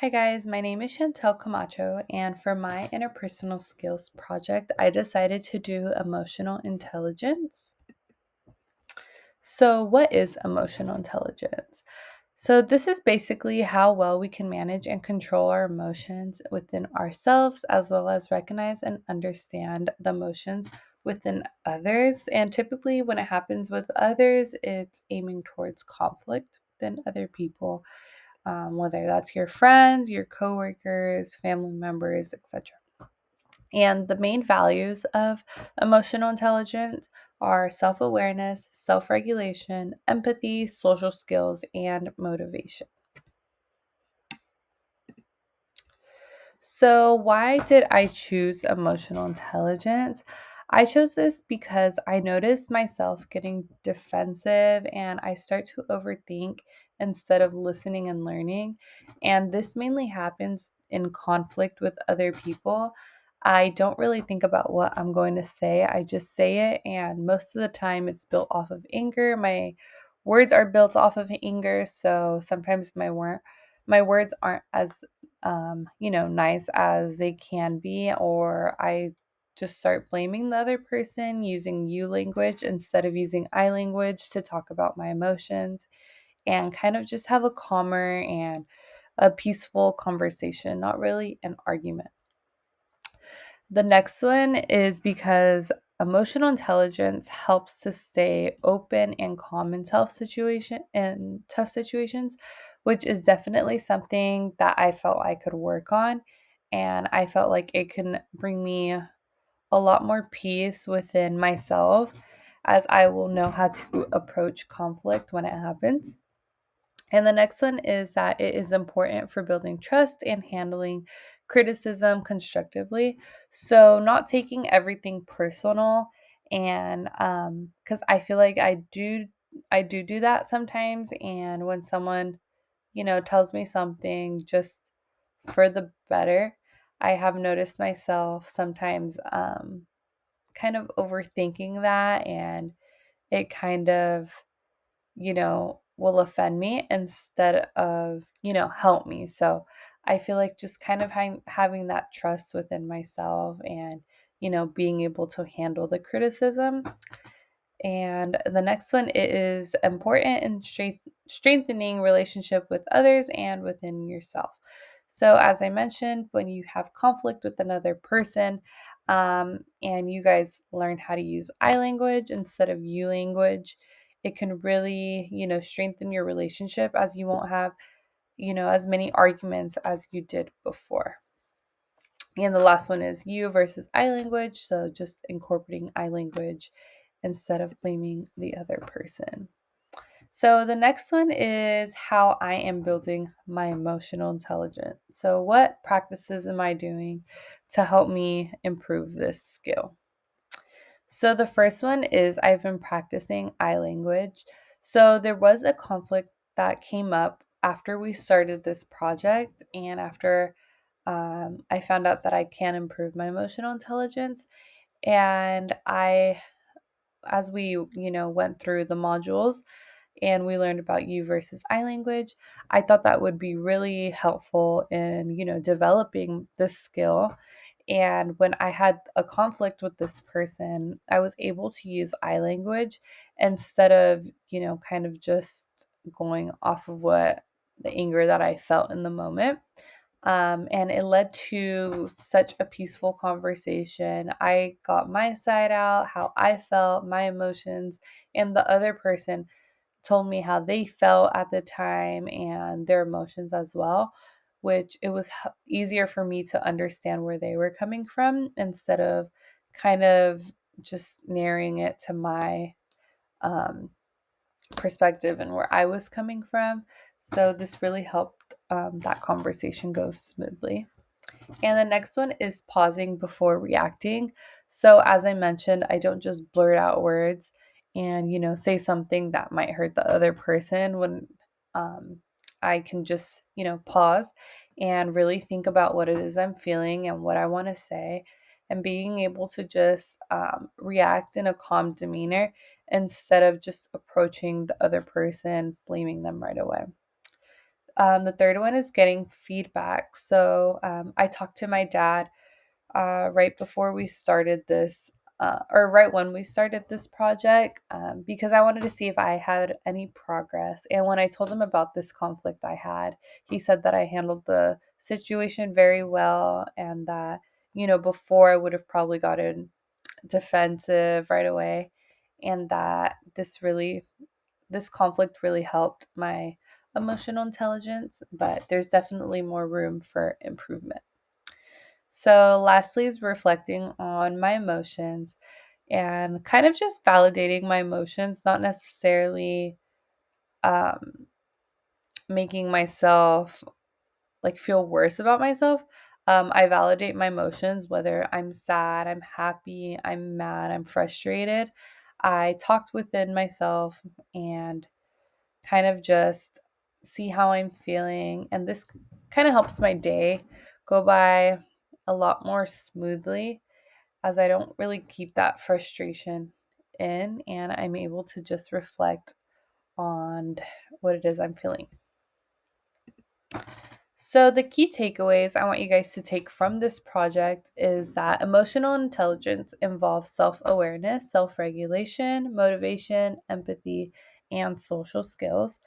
Hi guys, my name is Chantel Camacho, and for my interpersonal skills project, I decided to do emotional intelligence. So, what is emotional intelligence? So, this is basically how well we can manage and control our emotions within ourselves, as well as recognize and understand the emotions within others. And typically, when it happens with others, it's aiming towards conflict within other people, whether that's your friends, your coworkers, family members, etc. And the main values of emotional intelligence are self awareness, self regulation, empathy, social skills, and motivation. So, why did I choose emotional intelligence? I chose this because I noticed myself getting defensive and I start to overthink instead of listening and learning. And this mainly happens in conflict with other people. I don't really think about what I'm going to say, I just say it. And most of the time, it's built off of anger. My words are built off of anger. So sometimes my words aren't as nice as they can be, or I just start blaming the other person using you language instead of using I language to talk about my emotions and kind of just have a calmer and a peaceful conversation, not really an argument. The next one is because emotional intelligence helps to stay open and calm in tough situations, which is definitely something that I felt I could work on. And I felt like it can bring me a lot more peace within myself as I will know how to approach conflict when it happens. And the next one is that it is important for building trust and handling criticism constructively. So, not taking everything personal, and because I feel like I do that sometimes. And when someone, tells me something just for the better, I have noticed myself sometimes kind of overthinking that, and it kind of will offend me instead of, help me. So I feel like just kind of having that trust within myself and, being able to handle the criticism. And the next one is important in strengthening relationship with others and within yourself. So, as I mentioned, when you have conflict with another person, and you guys learn how to use I language instead of you language, it can really, strengthen your relationship as you won't have, as many arguments as you did before. And the last one is you versus I language. So just incorporating I language instead of blaming the other person. So the next one is how I am building my emotional intelligence. So, what practices am I doing to help me improve this skill? So the first one is I've been practicing I language. So there was a conflict that came up after we started this project, and after I found out that I can improve my emotional intelligence. And as we, went through the modules and we learned about you versus I language, I thought that would be really helpful in, developing this skill. And when I had a conflict with this person, I was able to use I language instead of, kind of just going off of what the anger that I felt in the moment. And it led to such a peaceful conversation. I got my side out, how I felt, my emotions, and the other person told me how they felt at the time and their emotions as well, which it was easier for me to understand where they were coming from instead of kind of just narrowing it to my um, perspective and where I was coming from. So this really helped that conversation go smoothly. And the next one is pausing before reacting. So, as I mentioned, I don't just blurt out words and, say something that might hurt the other person when um, I can just, pause and really think about what it is I'm feeling and what I want to say, and being able to just react in a calm demeanor instead of just approaching the other person, blaming them right away. The third one is getting feedback. So I talked to my dad right before we started this, or right when we started this project, because I wanted to see if I had any progress. And when I told him about this conflict I had, he said that I handled the situation very well, and that, before I would have probably gotten defensive right away, and that this conflict really helped my emotional intelligence, but there's definitely more room for improvement. So, lastly, is reflecting on my emotions and kind of just validating my emotions, not necessarily um, making myself like feel worse about myself. I validate my emotions, whether I'm sad, I'm happy, I'm mad, I'm frustrated. I talked within myself and kind of just see how I'm feeling. And this kind of helps my day go by a lot more smoothly, as I don't really keep that frustration in, and I'm able to just reflect on what it is I'm feeling. So, the key takeaways I want you guys to take from this project is that emotional intelligence involves self awareness, self regulation, motivation, empathy, and social skills.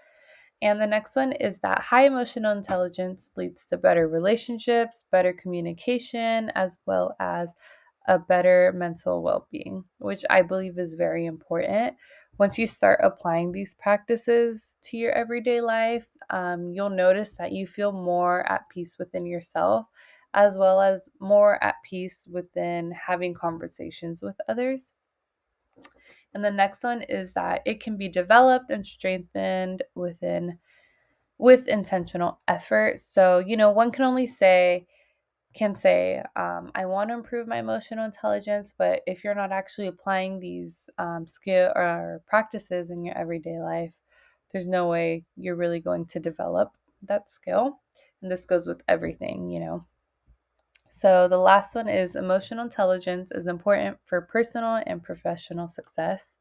And the next one is that high emotional intelligence leads to better relationships, better communication, as well as a better mental well being, which I believe is very important. Once you start applying these practices to your everyday life, you'll notice that you feel more at peace within yourself, as well as more at peace within having conversations with others. And the next one is that it can be developed and strengthened with intentional effort. So, one can only say, I want to improve my emotional intelligence, but if you're not actually applying these skill or practices in your everyday life, there's no way you're really going to develop that skill. And this goes with everything. So the last one is emotional intelligence is important for personal and professional success.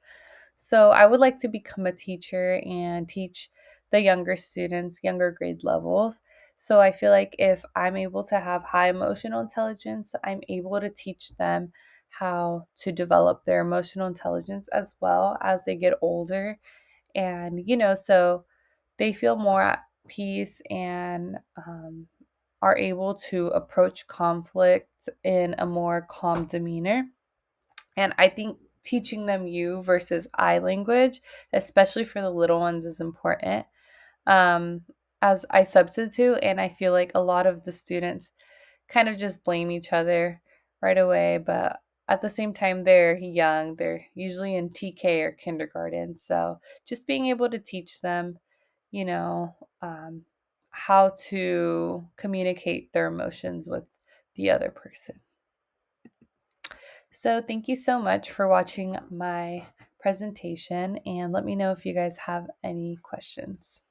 So I would like to become a teacher and teach the younger students, younger grade levels. So I feel like if I'm able to have high emotional intelligence, I'm able to teach them how to develop their emotional intelligence as well as they get older. And, so they feel more at peace and are able to approach conflict in a more calm demeanor. And I think teaching them you versus I language, especially for the little ones, is important. Um, as I substitute, and I feel like a lot of the students kind of just blame each other right away, but at the same time, they're young. They're usually in TK or kindergarten. So just being able to teach them, you know, um, how to communicate their emotions with the other person. So, thank you so much for watching my presentation, and let me know if you guys have any questions.